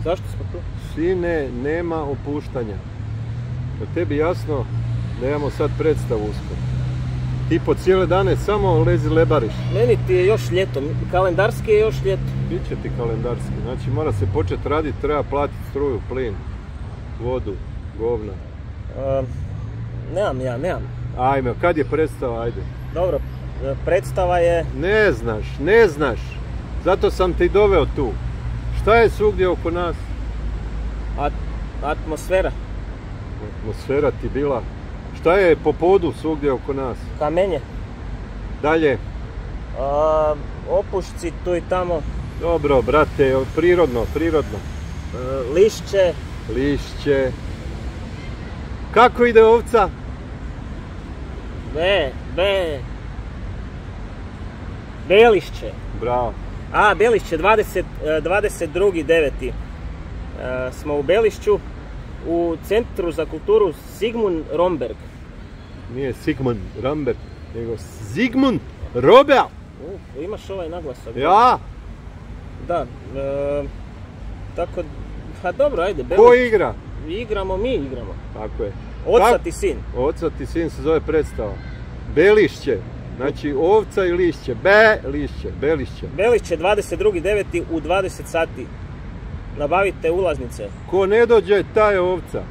Zašto smo tu? Sine, nema opuštanja. Da tebi jasno da imamo sad predstavu uskoro. Ti po cijele dane samo lezi lebariš. Meni ti je još ljeto, kalendarski je još ljeto. Biće ti kalendarski, znači mora se početi raditi, treba platiti struju, plin, vodu, govna. Nemam. Ajme, kad je predstava, ajde. Dobro, predstava je... Ne znaš. Zato sam te i doveo tu. Šta je svugdje oko nas? Atmosfera. Atmosfera ti bila. Šta je po podu svugdje oko nas? Kamenje. Dalje? Opušci tu i tamo. Dobro, brate, prirodno. Lišće. Kako ide ovca? Belišće. Bravo. Belišće, 22.9. Smo u Belišću u Centru za kulturu Sigmund Romberg. Nije Sigmund Romberg, nego Sigmund Robel. Imaš ovaj naglasak? Ja? Da. Tako, dobro, ajde. Ko igra? Mi igramo. Tako je. Oca ti sin. Oca ti sin se zove predstava. Belišće. Znači ovca i lišće. Belišće. Belišće, 22.9. u 20 sati. Nabavite ulaznice. Ko ne dođe, taj je ovca.